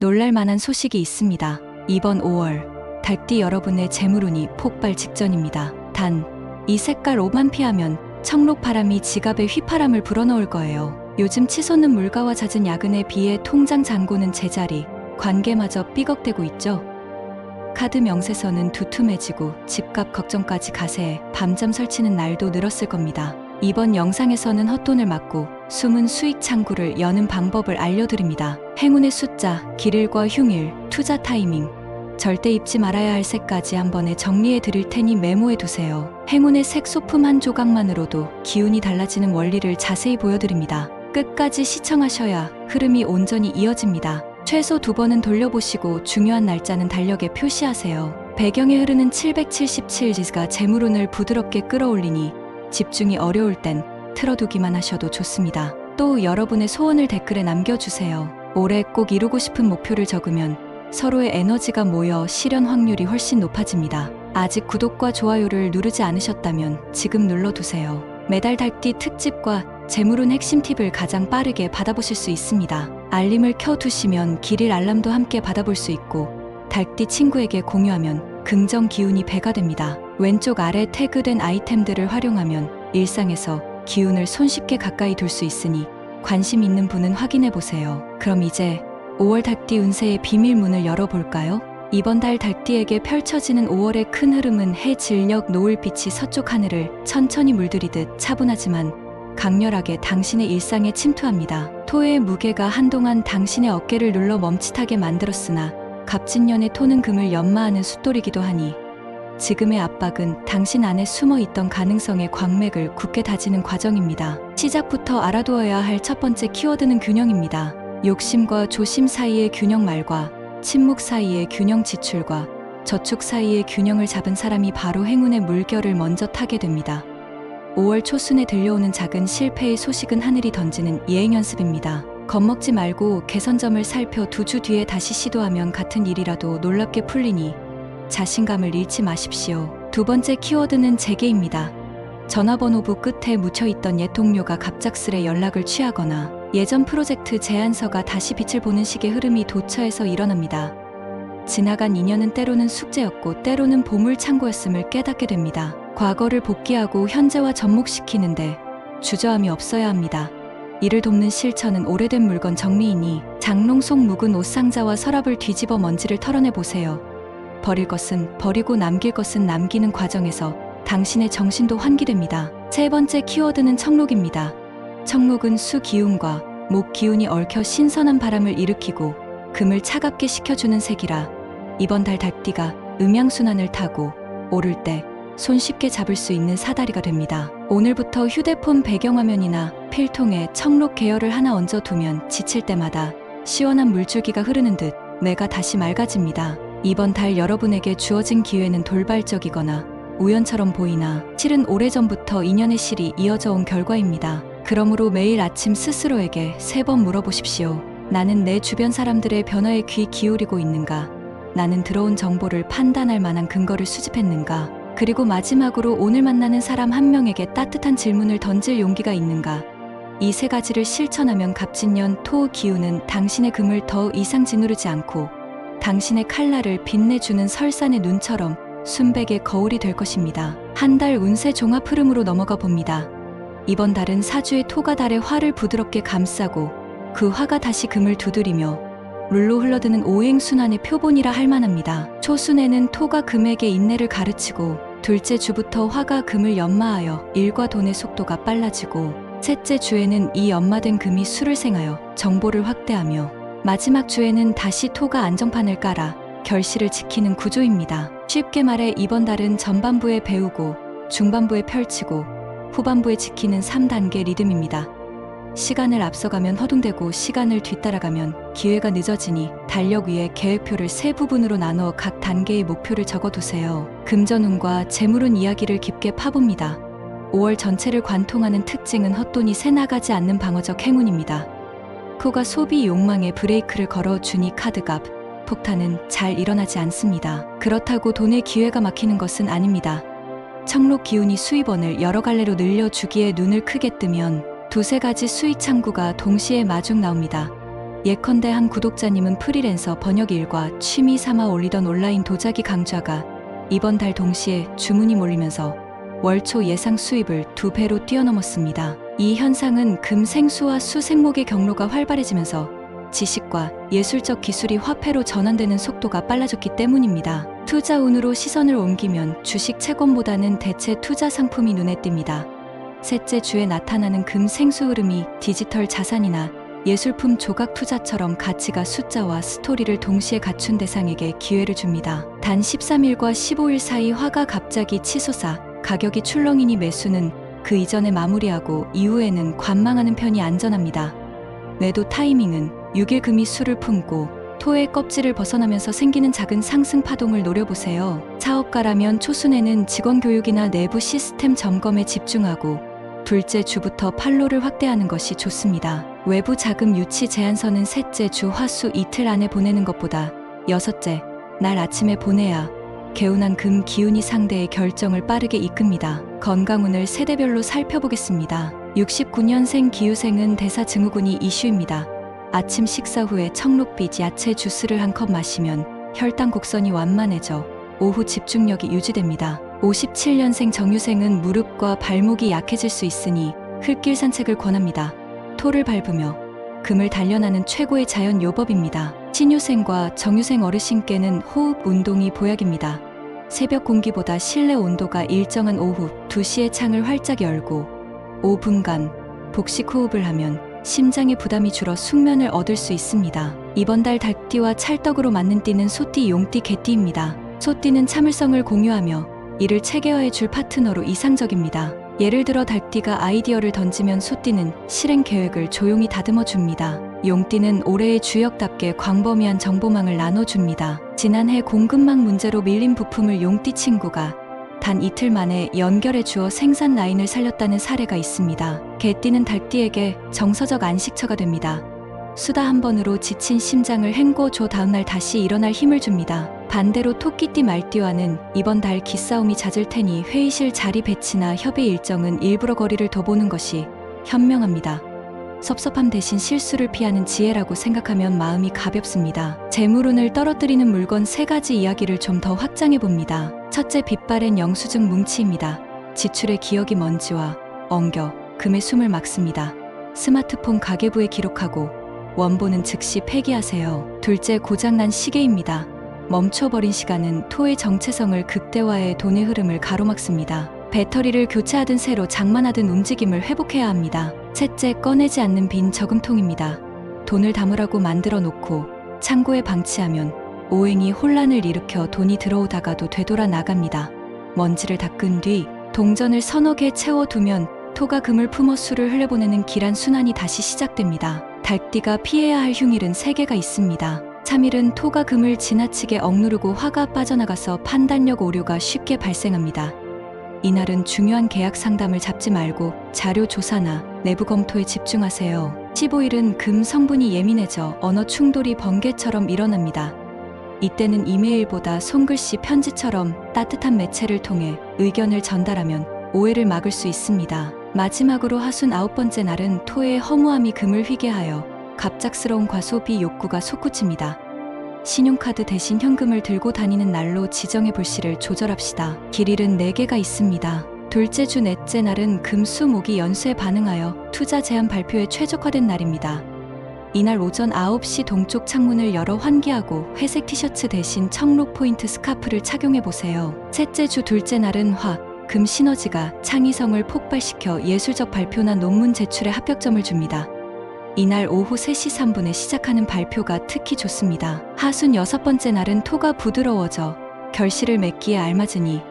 놀랄만한 소식이 있습니다. 이번 5월 달띠 여러분의 재물운이 폭발 직전입니다. 단, 이 색깔 옷만 피하면 청록 바람이 지갑에 휘파람을 불어넣을 거예요. 요즘 치솟는 물가와 잦은 야근에 비해 통장 잔고는 제자리, 관계마저 삐걱대고 있죠. 카드 명세서는 두툼해지고 집값 걱정까지 가세해 밤잠 설치는 날도 늘었을 겁니다. 이번 영상에서는 헛돈을 막고 숨은 수익 창구를 여는 방법을 알려드립니다. 행운의 숫자, 길일과 흉일, 투자 타이밍, 절대 입지 말아야 할 색까지 한 번에 정리해 드릴 테니 메모해 두세요. 행운의 색 소품 한 조각만으로도 기운이 달라지는 원리를 자세히 보여드립니다. 끝까지 시청하셔야 흐름이 온전히 이어집니다. 최소 2번은 돌려보시고 중요한 날짜는 달력에 표시하세요. 배경에 흐르는 777G가 재물운을 부드럽게 끌어올리니 집중이 어려울 땐 틀어두기만 하셔도 좋습니다. 또 여러분의 소원을 댓글에 남겨주세요. 올해 꼭 이루고 싶은 목표를 적으면 서로의 에너지가 모여 실현 확률이 훨씬 높아집니다. 아직 구독과 좋아요를 누르지 않으셨다면 지금 눌러두세요. 매달 달띠 특집과 재물운 핵심 팁을 가장 빠르게 받아보실 수 있습니다. 알림을 켜두시면 길일 알람도 함께 받아볼 수 있고 달띠 친구에게 공유하면 긍정 기운이 배가 됩니다. 왼쪽 아래 태그된 아이템들을 활용하면 일상에서 기운을 손쉽게 가까이 둘 수 있으니 관심 있는 분은 확인해 보세요. 그럼 이제 5월 달띠 운세의 비밀문을 열어볼까요? 이번 달 달띠에게 펼쳐지는 5월의 큰 흐름은 해 진력 노을빛이 서쪽 하늘을 천천히 물들이듯 차분하지만 강렬하게 당신의 일상에 침투합니다. 토의 무게가 한동안 당신의 어깨를 눌러 멈칫하게 만들었으나 갑진년의 토는 금을 연마하는 숫돌이기도 하니 지금의 압박은 당신 안에 숨어있던 가능성의 광맥을 굳게 다지는 과정입니다. 시작부터 알아두어야 할 첫 번째 키워드는 균형입니다. 욕심과 조심 사이의 균형 말과 침묵 사이의 균형 지출과 저축 사이의 균형을 잡은 사람이 바로 행운의 물결을 먼저 타게 됩니다. 5월 초순에 들려오는 작은 실패의 소식은 하늘이 던지는 예행 연습입니다. 겁먹지 말고 개선점을 살펴 2주 뒤에 다시 시도하면 같은 일이라도 놀랍게 풀리니 자신감을 잃지 마십시오. 두 번째 키워드는 재개입니다. 전화번호부 끝에 묻혀있던 옛 동료가 갑작스레 연락을 취하거나 예전 프로젝트 제안서가 다시 빛을 보는 식의 흐름이 도처에서 일어납니다. 지나간 인연은 때로는 숙제였고 때로는 보물창고였음을 깨닫게 됩니다. 과거를 복귀하고 현재와 접목시키는데 주저함이 없어야 합니다. 이를 돕는 실천은 오래된 물건 정리이니 장롱 속 묵은 옷상자와 서랍을 뒤집어 먼지를 털어내보세요. 버릴 것은 버리고 남길 것은 남기는 과정에서 당신의 정신도 환기됩니다. 세 번째 키워드는 청록입니다. 청록은 수 기운과 목 기운이 얽혀 신선한 바람을 일으키고 금을 차갑게 식혀주는 색이라 이번 달 달띠가 음양순환을 타고 오를 때 손쉽게 잡을 수 있는 사다리가 됩니다. 오늘부터 휴대폰 배경화면이나 필통에 청록 계열을 하나 얹어두면 지칠 때마다 시원한 물줄기가 흐르는 듯 뇌가 다시 맑아집니다. 이번 달 여러분에게 주어진 기회는 돌발적이거나 우연처럼 보이나 실은 오래전부터 인연의 실이 이어져 온 결과입니다. 그러므로 매일 아침 스스로에게 3번 물어보십시오. 나는 내 주변 사람들의 변화에 귀 기울이고 있는가? 나는 들어온 정보를 판단할 만한 근거를 수집했는가? 그리고 마지막으로 오늘 만나는 사람 한 명에게 따뜻한 질문을 던질 용기가 있는가? 이 3가지를 실천하면 갑진년 토 기운은 당신의 금을 더 이상 짓누르지 않고 당신의 칼날을 빛내주는 설산의 눈처럼 순백의 거울이 될 것입니다. 한 달 운세 종합 흐름으로 넘어가 봅니다. 이번 달은 사주의 토가 달의 화를 부드럽게 감싸고 그 화가 다시 금을 두드리며 룰로 흘러드는 오행순환의 표본이라 할 만합니다. 초순에는 토가 금에게 인내를 가르치고 둘째 주부터 화가 금을 연마하여 일과 돈의 속도가 빨라지고 셋째 주에는 이 연마된 금이 수를 생하여 정보를 확대하며 마지막 주에는 다시 토가 안정판을 깔아 결실을 지키는 구조입니다. 쉽게 말해 이번 달은 전반부에 배우고 중반부에 펼치고 후반부에 지키는 3단계 리듬입니다. 시간을 앞서가면 허둥대고 시간을 뒤따라가면 기회가 늦어지니 달력 위에 계획표를 3부분으로 나누어 각 단계의 목표를 적어두세요. 금전운과 재물운 이야기를 깊게 파봅니다. 5월 전체를 관통하는 특징은 헛돈이 새나가지 않는 방어적 행운입니다. 코가 소비 욕망에 브레이크를 걸어주니 카드값, 폭탄은 잘 일어나지 않습니다. 그렇다고 돈의 기회가 막히는 것은 아닙니다. 청록 기운이 수입원을 여러 갈래로 늘려주기에 눈을 크게 뜨면 2-3가지 수익 창구가 동시에 마중 나옵니다. 예컨대 한 구독자님은 프리랜서 번역 일과 취미 삼아 올리던 온라인 도자기 강좌가 이번 달 동시에 주문이 몰리면서 월초 예상 수입을 2배로 뛰어넘었습니다. 이 현상은 금 생수와 수 생목의 경로가 활발해지면서 지식과 예술적 기술이 화폐로 전환되는 속도가 빨라졌기 때문입니다. 투자 운으로 시선을 옮기면 주식 채권보다는 대체 투자 상품이 눈에 띕니다. 셋째 주에 나타나는 금 생수 흐름이 디지털 자산이나 예술품 조각 투자처럼 가치가 숫자와 스토리를 동시에 갖춘 대상에게 기회를 줍니다. 단 13일과 15일 사이 화가 갑자기 치솟아 가격이 출렁이니 매수는 그 이전에 마무리하고 이후에는 관망하는 편이 안전합니다. 매도 타이밍은 6일 금이 수를 품고 토의 껍질을 벗어나면서 생기는 작은 상승 파동을 노려보세요. 사업가라면 초순에는 직원 교육이나 내부 시스템 점검에 집중하고 둘째 주부터 판로를 확대하는 것이 좋습니다. 외부 자금 유치 제한서는 셋째 주 화수 이틀 안에 보내는 것보다 여섯째 날 아침에 보내야 개운한 금 기운이 상대의 결정을 빠르게 이끕니다. 건강운을 세대별로 살펴보겠습니다. 69년생 기유생은 대사증후군이 이슈입니다. 아침 식사 후에 청록빛 야채 주스를 한 컵 마시면 혈당 곡선이 완만해져 오후 집중력이 유지됩니다. 57년생 정유생은 무릎과 발목이 약해질 수 있으니 흙길 산책을 권합니다. 토를 밟으며 금을 단련하는 최고의 자연 요법입니다. 신유생과 정유생 어르신께는 호흡 운동이 보약입니다. 새벽 공기보다 실내 온도가 일정한 오후 2시에 창을 활짝 열고 5분간 복식 호흡을 하면 심장의 부담이 줄어 숙면을 얻을 수 있습니다. 이번 달 닭띠와 찰떡으로 맞는 띠는 소띠, 용띠, 개띠입니다. 소띠는 참을성을 공유하며 이를 체계화해 줄 파트너로 이상적입니다. 예를 들어 닭띠가 아이디어를 던지면 소띠는 실행 계획을 조용히 다듬어 줍니다. 용띠는 올해의 주역답게 광범위한 정보망을 나눠줍니다. 지난해 공급망 문제로 밀린 부품을 용띠 친구가 단 이틀 만에 연결해 주어 생산 라인을 살렸다는 사례가 있습니다. 개띠는 닭띠에게 정서적 안식처가 됩니다. 수다 한 번으로 지친 심장을 헹궈줘 다음날 다시 일어날 힘을 줍니다. 반대로 토끼띠 말띠와는 이번 달 기싸움이 잦을 테니 회의실 자리 배치나 협의 일정은 일부러 거리를 더 보는 것이 현명합니다. 섭섭함 대신 실수를 피하는 지혜라고 생각하면 마음이 가볍습니다. 재물운을 떨어뜨리는 물건 3가지 이야기를 좀 더 확장해 봅니다. 첫째, 빛바랜 영수증 뭉치입니다. 지출의 기억이 먼지와 엉겨 금의 숨을 막습니다. 스마트폰 가계부에 기록하고 원본은 즉시 폐기하세요. 둘째, 고장난 시계입니다. 멈춰버린 시간은 토의 정체성을 극대화해 돈의 흐름을 가로막습니다. 배터리를 교체하든 새로 장만하든 움직임을 회복해야 합니다. 셋째, 꺼내지 않는 빈 저금통입니다. 돈을 담으라고 만들어 놓고 창고에 방치하면 오행이 혼란을 일으켜 돈이 들어오다가도 되돌아 나갑니다. 먼지를 닦은 뒤 동전을 서너 개 채워두면 토가 금을 품어 수를 흘려보내는 길한 순환이 다시 시작됩니다. 닭띠가 피해야 할 흉일은 3개가 있습니다. 참일은 토가 금을 지나치게 억누르고 화가 빠져나가서 판단력 오류가 쉽게 발생합니다. 이날은 중요한 계약 상담을 잡지 말고 자료 조사나 내부 검토에 집중하세요. 15일은 금 성분이 예민해져 언어 충돌이 번개처럼 일어납니다. 이때는 이메일보다 손글씨 편지처럼 따뜻한 매체를 통해 의견을 전달하면 오해를 막을 수 있습니다. 마지막으로 하순 9번째 날은 토의 허무함이 금을 휘게 하여 갑작스러운 과소비 욕구가 솟구칩니다. 신용카드 대신 현금을 들고 다니는 날로 지정해 볼 시를 조절합시다. 길일은 4개가 있습니다. 둘째 주 넷째 날은 금수 목이 연수에 반응하여 투자 제한 발표에 최적화된 날입니다. 이날 오전 9시 동쪽 창문을 열어 환기하고 회색 티셔츠 대신 청록 포인트 스카프를 착용해 보세요. 셋째 주 둘째 날은 화, 금 시너지가 창의성을 폭발시켜 예술적 발표나 논문 제출에 합격점을 줍니다. 이날 오후 3시 3분에 시작하는 발표가 특히 좋습니다. 하순 6번째 날은 토가 부드러워져 결실을 맺기에 알맞으니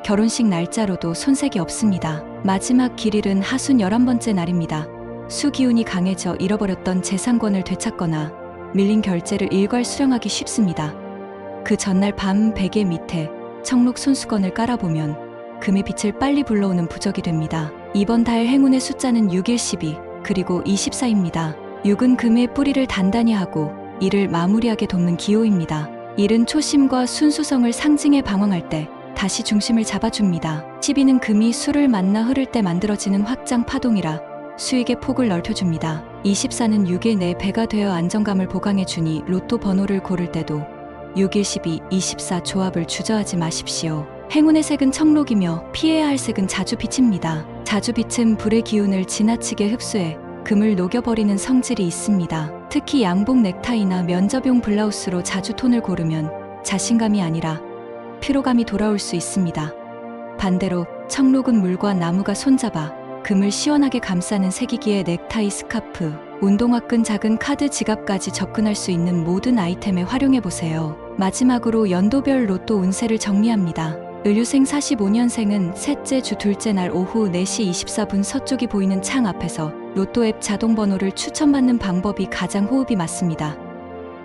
결혼식 날짜로도 손색이 없습니다. 마지막 길일은 하순 11번째 날입니다. 수 기운이 강해져 잃어버렸던 재산권을 되찾거나 밀린 결제를 일괄 수령하기 쉽습니다. 그 전날 밤 베개 밑에 청록 손수건을 깔아보면 금의 빛을 빨리 불러오는 부적이 됩니다. 이번 달 행운의 숫자는 6일 12, 그리고 24입니다. 6은 금의 뿌리를 단단히 하고 이를 마무리하게 돕는 기호입니다. 1은 초심과 순수성을 상징해 방황할 때 다시 중심을 잡아줍니다. 12는 금이 수를 만나 흐를 때 만들어지는 확장 파동이라 수익의 폭을 넓혀줍니다. 24는 6일 내 배가 되어 안정감을 보강해주니 로또 번호를 고를 때도 6일 12, 24 조합을 주저하지 마십시오. 행운의 색은 청록이며 피해야 할 색은 자주빛입니다. 자주빛은 불의 기운을 지나치게 흡수해 금을 녹여버리는 성질이 있습니다. 특히 양복 넥타이나 면접용 블라우스로 자주 톤을 고르면 자신감이 아니라 피로감이 돌아올 수 있습니다. 반대로 청록은 물과 나무가 손잡아 금을 시원하게 감싸는 색이기에 넥타이, 스카프, 운동화끈, 작은 카드, 지갑까지 접근할 수 있는 모든 아이템에 활용해보세요. 마지막으로 연도별 로또 운세를 정리합니다. 을유생 45년생은 셋째 주 둘째 날 오후 4시 24분 서쪽이 보이는 창 앞에서 로또 앱 자동 번호를 추천받는 방법이 가장 호흡이 맞습니다.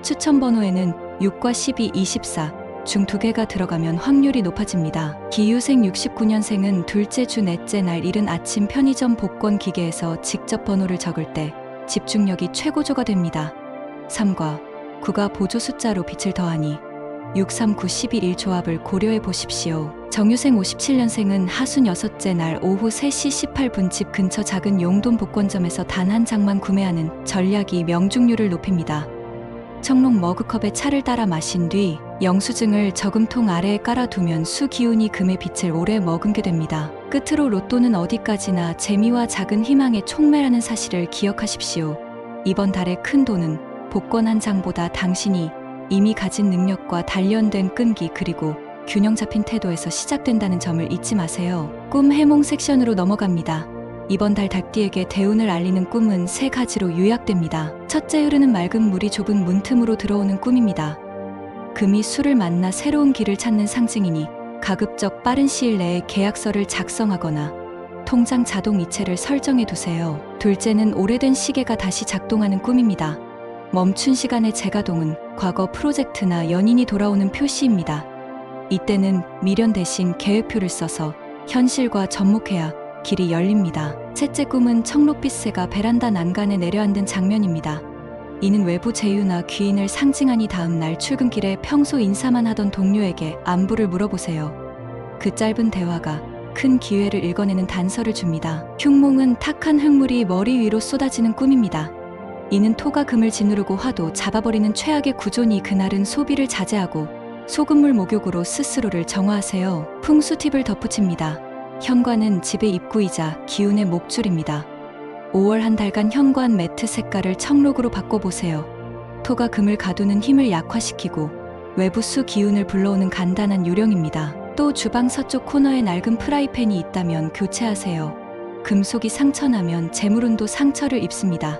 추천 번호에는 6과 12, 24 중 2개가 들어가면 확률이 높아집니다. 기유생 69년생은 둘째 주 넷째 날 이른 아침 편의점 복권 기계에서 직접 번호를 적을 때 집중력이 최고조가 됩니다. 3과 9가 보조 숫자로 빛을 더하니 6, 3, 9, 11 조합을 고려해 보십시오. 정유생 57년생은 하순 여섯째 날 오후 3시 18분 집 근처 작은 용돈 복권점에서 단 한 장만 구매하는 전략이 명중률을 높입니다. 청록 머그컵에 차를 따라 마신 뒤 영수증을 저금통 아래에 깔아두면 수 기운이 금의 빛을 오래 머금게 됩니다. 끝으로 로또는 어디까지나 재미와 작은 희망의 촉매라는 사실을 기억하십시오. 이번 달의 큰 돈은 복권 한 장보다 당신이 이미 가진 능력과 단련된 끈기 그리고 균형 잡힌 태도에서 시작된다는 점을 잊지 마세요. 꿈 해몽 섹션으로 넘어갑니다. 이번 달 닭띠에게 대운을 알리는 꿈은 3가지로 요약됩니다. 첫째, 흐르는 맑은 물이 좁은 문틈으로 들어오는 꿈입니다. 금이 수를 만나 새로운 길을 찾는 상징이니 가급적 빠른 시일 내에 계약서를 작성하거나 통장 자동 이체를 설정해 두세요. 둘째는 오래된 시계가 다시 작동하는 꿈입니다. 멈춘 시간의 재가동은 과거 프로젝트나 연인이 돌아오는 표시입니다. 이때는 미련 대신 계획표를 써서 현실과 접목해야 길이 열립니다. 셋째 꿈은 청록빛 새가 베란다 난간에 내려앉은 장면입니다. 이는 외부 제휴나 귀인을 상징하니 다음 날 출근길에 평소 인사만 하던 동료에게 안부를 물어보세요. 그 짧은 대화가 큰 기회를 읽어내는 단서를 줍니다. 흉몽은 탁한 흙물이 머리 위로 쏟아지는 꿈입니다. 이는 토가 금을 지누르고 화도 잡아버리는 최악의 구조니 그날은 소비를 자제하고 소금물 목욕으로 스스로를 정화하세요. 풍수 팁을 덧붙입니다. 현관은 집의 입구이자 기운의 목줄입니다. 5월 한 달간 현관 매트 색깔을 청록으로 바꿔보세요. 토가 금을 가두는 힘을 약화시키고 외부 수 기운을 불러오는 간단한 요령입니다. 또 주방 서쪽 코너에 낡은 프라이팬이 있다면 교체하세요. 금속이 상처나면 재물운도 상처를 입습니다.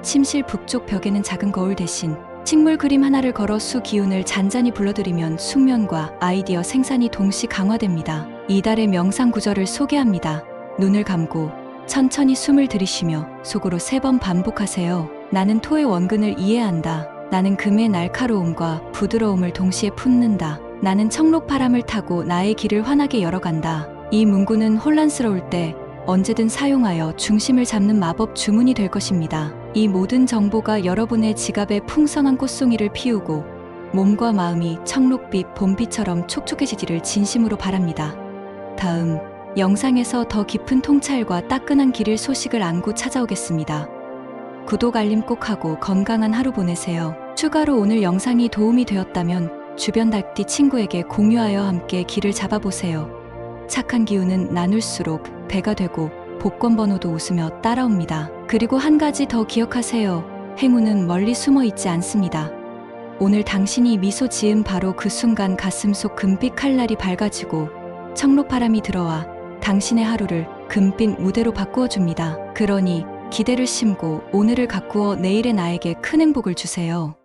침실 북쪽 벽에는 작은 거울 대신 식물 그림 하나를 걸어 수 기운을 잔잔히 불러들이면 숙면과 아이디어 생산이 동시 강화됩니다. 이달의 명상 구절을 소개합니다. 눈을 감고 천천히 숨을 들이쉬며 속으로 3번 반복하세요. 나는 토의 원근을 이해한다. 나는 금의 날카로움과 부드러움을 동시에 품는다. 나는 청록 바람을 타고 나의 길을 환하게 열어간다. 이 문구는 혼란스러울 때 언제든 사용하여 중심을 잡는 마법 주문이 될 것입니다. 이 모든 정보가 여러분의 지갑에 풍성한 꽃송이를 피우고 몸과 마음이 청록빛 봄비처럼 촉촉해지기를 진심으로 바랍니다. 다음 영상에서 더 깊은 통찰과 따끈한 길일 소식을 안고 찾아오겠습니다. 구독 알림 꼭 하고 건강한 하루 보내세요. 추가로 오늘 영상이 도움이 되었다면 주변 닭띠 친구에게 공유하여 함께 길을 잡아보세요. 착한 기운은 나눌수록 배가 되고 복권 번호도 웃으며 따라옵니다. 그리고 한 가지 더 기억하세요. 행운은 멀리 숨어 있지 않습니다. 오늘 당신이 미소 지은 바로 그 순간 가슴속 금빛 칼날이 밝아지고 청록 바람이 들어와 당신의 하루를 금빛 무대로 바꾸어 줍니다. 그러니 기대를 심고 오늘을 가꾸어 내일의 나에게 큰 행복을 주세요.